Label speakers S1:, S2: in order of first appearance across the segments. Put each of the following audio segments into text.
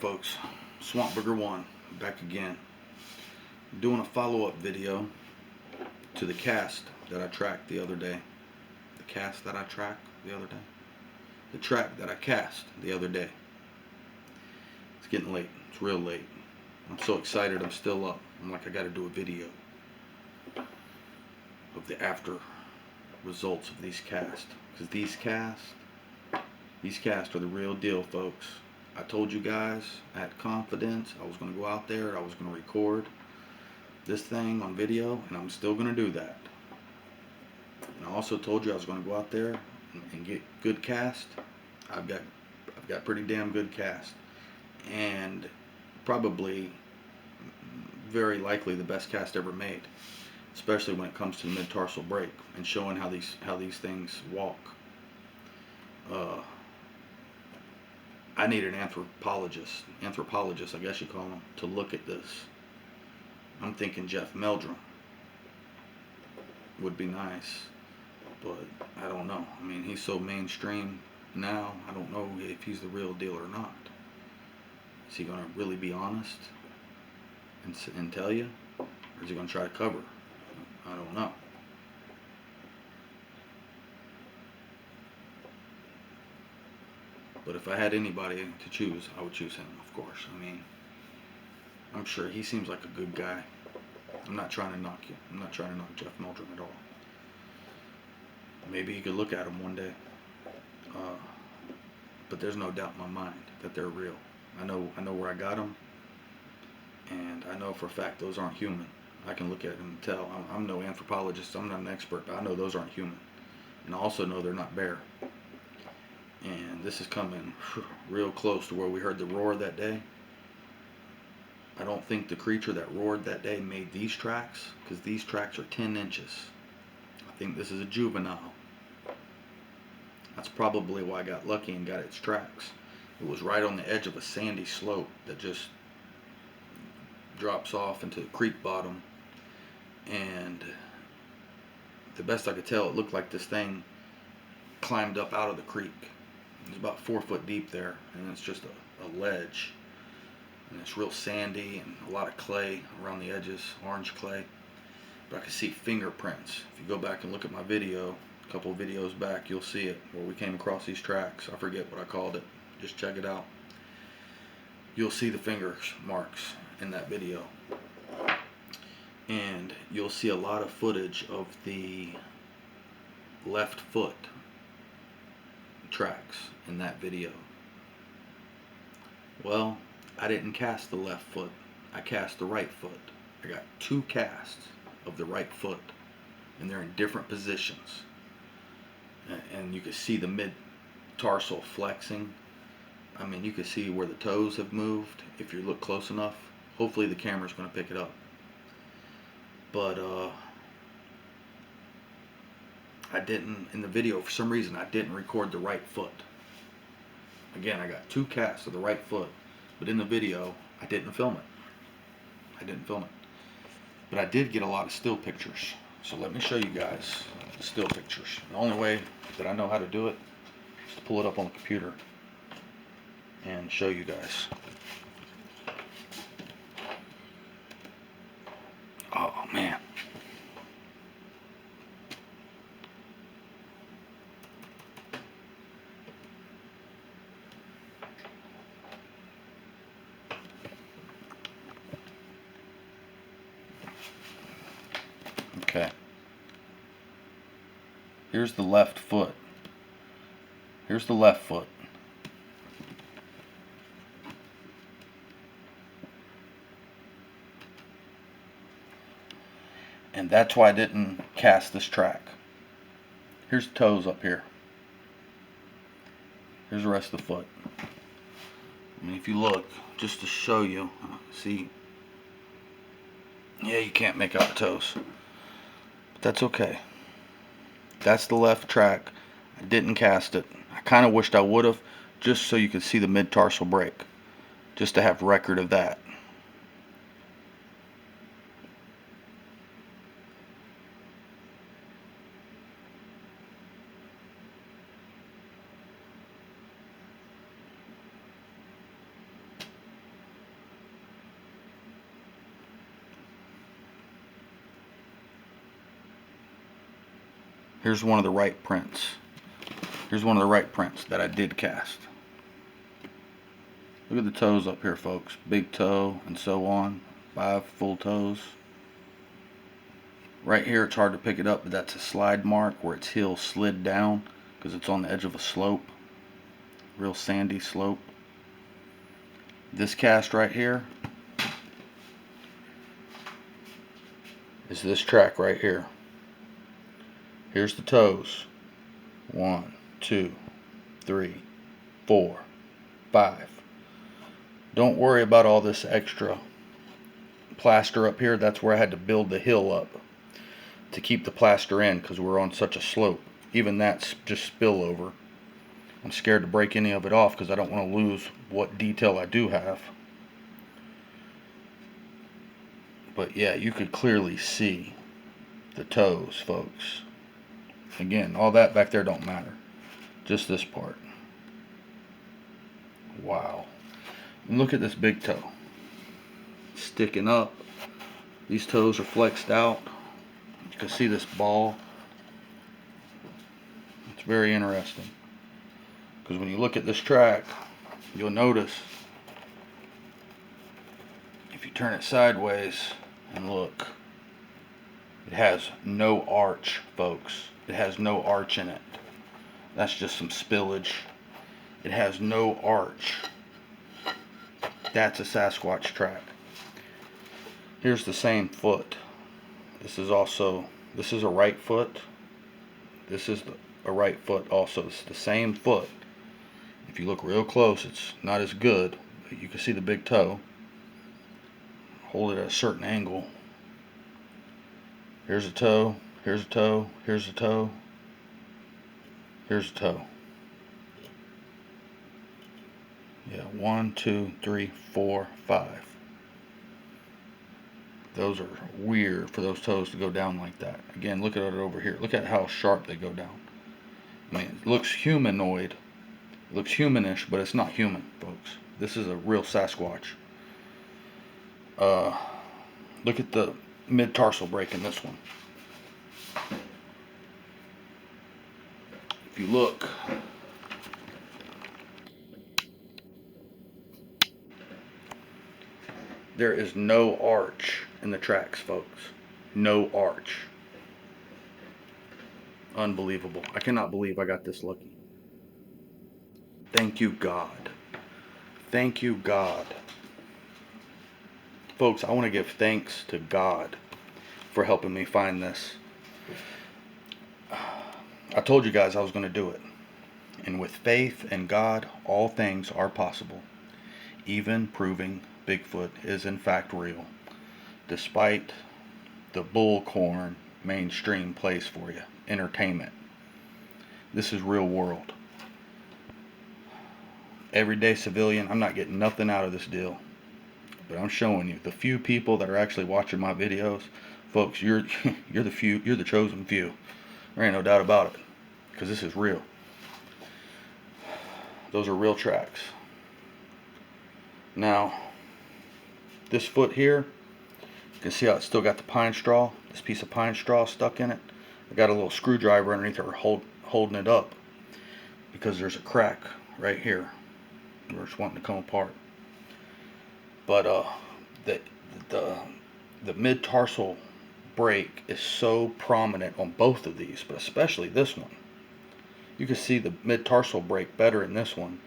S1: folks, Swamp Burger 1 back again, doing a follow-up video to the cast that I tracked the other day. The cast that I tracked the other day? The track that I cast the other day. It's getting late. It's real late. I'm so excited I'm still up. I'm like, I gotta do a video of the after results of these casts. Because these casts are the real deal, folks. I told you guys, I had confidence, I was going to go out there, I was going to record this thing on video, and I'm still going to do that. And I also told you I was going to go out there and get good cast. I've got pretty damn good cast, and probably very likely the best cast ever made, especially when it comes to the mid-tarsal break and showing how these things walk. I need an anthropologist, I guess you call him, to look at this. I'm thinking Jeff Meldrum would be nice, but I don't know. I mean, he's so mainstream now, I don't know if he's the real deal or not. Is he going to really be honest and tell you? Or is he going to try to cover? I don't know. But if I had anybody to choose, I would choose him, of course. I mean, I'm sure he seems like a good guy. I'm not trying to knock you. I'm not trying to knock Jeff Meldrum at all. Maybe you could look at him one day. But there's no doubt in my mind that they're real. I know where I got them, and I know for a fact those aren't human. I can look at them and tell. I'm no anthropologist. I'm not an expert, but I know those aren't human. And I also know they're not bear. And this is coming real close to where we heard the roar that day. I don't think the creature that roared that day made these tracks, because these tracks are 10 inches. I think this is a juvenile. That's probably why I got lucky and got its tracks. It was right on the edge of a sandy slope that just drops off into the creek bottom. And the best I could tell, it looked like this thing climbed up out of the creek. It's about 4 foot deep there, and it's just a ledge, and it's real sandy and a lot of clay around the edges, orange clay. But I can see fingerprints. If you go back and look at my video, a couple of videos back, you'll see it where we came across these tracks. I forget what I called it. Just check it out. You'll see the finger marks in that video, and you'll see a lot of footage of the left foot tracks in that video. Well, I didn't cast the left foot, I cast the right foot. I got 2 casts of the right foot, and they're in different positions, and you can see the mid-tarsal flexing. I mean, you can see where the toes have moved if you look close enough. Hopefully the camera's going to pick it up. But I didn't, in the video, for some reason, I didn't record the right foot. Again, I got 2 casts of the right foot, but in the video, I didn't film it. But I did get a lot of still pictures. So let me show you guys the still pictures. The only way that I know how to do it is to pull it up on the computer and show you guys. Oh, man. Okay. Here's the left foot. Here's the left foot. And that's why I didn't cast this track. Here's the toes up here. Here's the rest of the foot. I mean, if you look, just to show you, see, yeah, you can't make out the toes. But that's okay. That's the left track. I didn't cast it. I kind of wished I would have, just so you could see the mid-tarsal break, just to have record of that. Here's one of the right prints. Here's one of the right prints that I did cast. Look at the toes up here, folks. Big toe and so on. 5 full toes. Right here, it's hard to pick it up, but that's a slide mark where its heel slid down because it's on the edge of a slope. Real sandy slope. This cast right here is this track right here. Here's the toes. 1, 2, 3, 4, 5. Don't worry about all this extra plaster up here. That's where I had to build the hill up to keep the plaster in because we're on such a slope. Even that's just spillover. I'm scared to break any of it off because I don't want to lose what detail I do have. But yeah, you could clearly see the toes, folks. Again, all that back there don't matter. Just this part. Wow. And look at this big toe. Sticking up. These toes are flexed out. You can see this ball. It's very interesting. Because when you look at this track, you'll notice, if you turn it sideways and look, it has no arch, folks. It has no arch in it. That's just some spillage. It has no arch. That's a Sasquatch track. Here's the same foot. This is a right foot. This is a right foot also. It's the same foot. If you look real close, it's not as good, but you can see the big toe. Hold it at a certain angle. Here's a toe, here's a toe, here's a toe, here's a toe. Yeah, 1, 2, 3, 4, 5. Those are weird for those toes to go down like that. Again, look at it over here. Look at how sharp they go down. I mean, it looks humanoid. It looks humanish, but it's not human, folks. This is a real Sasquatch. Look at the mid-tarsal break in this one. If you look, there is no arch in the tracks, folks. No arch. Unbelievable. I cannot believe I got this lucky. Thank you, God. Thank you, God. Folks, I want to give thanks to God for helping me find this. I told you guys I was going to do it. And with faith in God, all things are possible. Even proving Bigfoot is in fact real. Despite the bullcorn mainstream plays for you. Entertainment. This is real world. Everyday civilian, I'm not getting nothing out of this deal. But I'm showing you, the few people that are actually watching my videos, folks, you're the chosen few. There ain't no doubt about it. Because this is real. Those are real tracks. Now, this foot here, you can see how it's still got the pine straw. This piece of pine straw stuck in it. I got a little screwdriver underneath there holding it up. Because there's a crack right here. Where it's wanting to come apart. But the mid-tarsal break is so prominent on both of these, but especially this one. You can see the mid-tarsal break better in this one,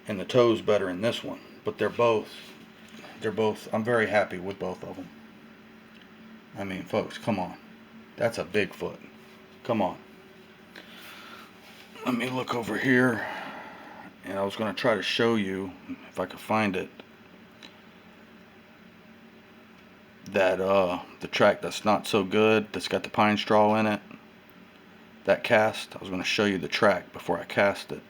S1: and the toes better in this one. But they're both, I'm very happy with both of them. I mean, folks, come on. That's a Bigfoot. Come on. Let me look over here, and I was going to try to show you, if I could find it, that the track that's not so good, that's got the pine straw in it, that cast. I was going to show you the track before I cast it.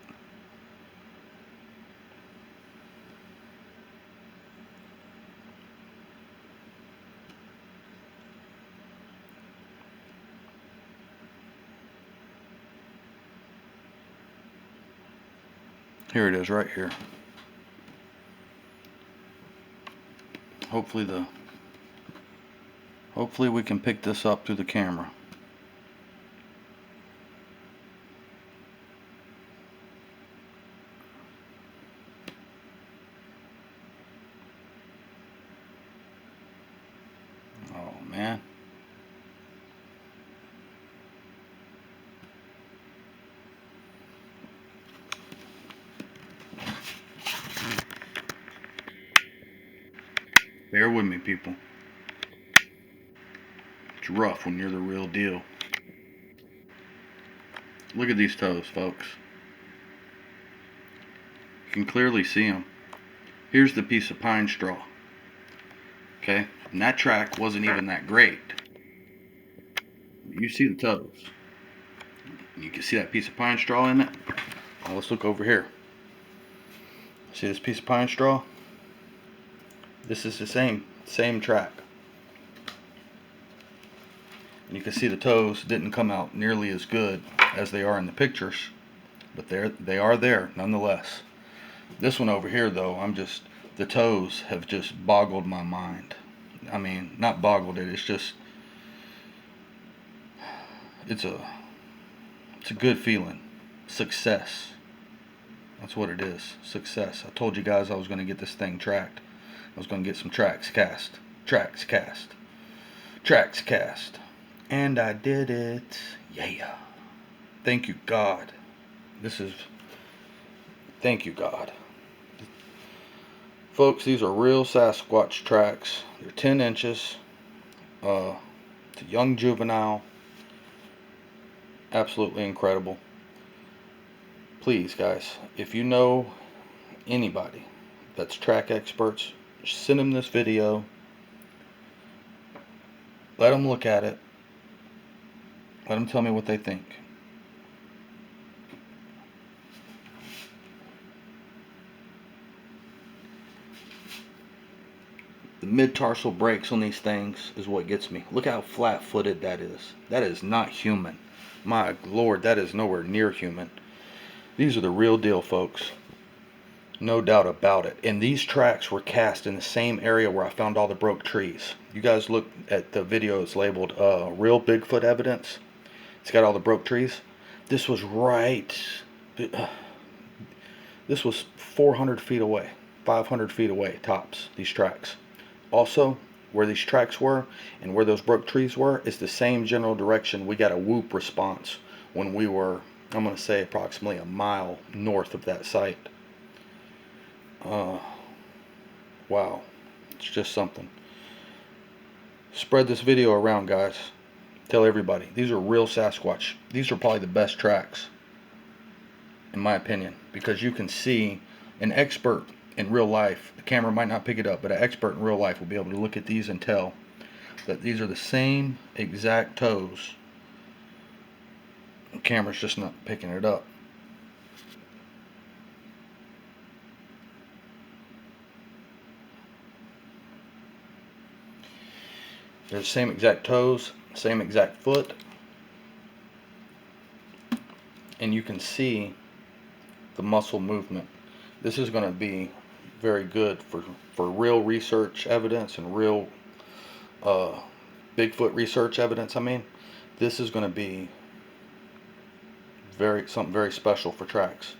S1: Here it is right here. Hopefully we can pick this up through the camera. man. Bear with me, people. It's rough when you're the real deal. Look at these toes, folks. You can clearly see them. Here's the piece of pine straw. Okay? And that track wasn't even that great. You see the toes. You can see that piece of pine straw in it. Now let's look over here. See this piece of pine straw? This is the same track. And you can see the toes didn't come out nearly as good as they are in the pictures, but they are there nonetheless. This one over here though, the toes have just boggled my mind. I mean, not boggled it, it's a good feeling. Success. That's what it is. Success. I told you guys I was going to get this thing tracked. I was going to get some tracks cast. And I did it. Yeah. Thank you, God. Thank you, God. Folks, these are real Sasquatch tracks. They're 10 inches. It's a young juvenile. Absolutely incredible. Please, guys, if you know anybody that's track experts, send them this video. Let them look at it. Let them tell me what they think. The mid-tarsal breaks on these things is what gets me. Look how flat-footed that is. That is not human. My Lord, that is nowhere near human. These are the real deal, folks. No doubt about it. And these tracks were cast in the same area where I found all the broke trees. You guys look at the video, it's labeled Real Bigfoot Evidence. It's got all the broke trees. This was this was 400 feet away, 500 feet away, tops, these tracks. Also, where these tracks were and where those broke trees were is the same general direction. We got a whoop response when we were, I'm going to say, approximately a mile north of that site. Wow, it's just something. Spread this video around, guys. Tell everybody. These are real Sasquatch. These are probably the best tracks, in my opinion, because you can see an expert in real life. The camera might not pick it up, but an expert in real life will be able to look at these and tell that these are the same exact toes. The camera's just not picking it up. They're the same exact toes, same exact foot, and you can see the muscle movement. This is going to be very good for real research evidence and real Bigfoot research evidence. I mean, this is going to be something very special for tracks.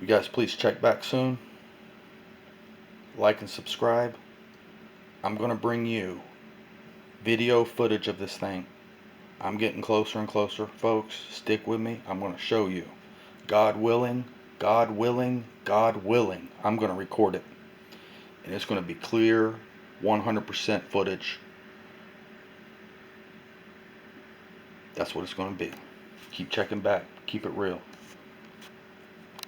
S1: You guys please check back soon. Like and subscribe. I'm going to bring you video footage of this thing. I'm getting closer and closer, folks. Stick with me. I'm going to show you. God willing, God willing, God willing, I'm going to record it. And it's going to be clear, 100% footage. That's what it's going to be. Keep checking back. Keep it real.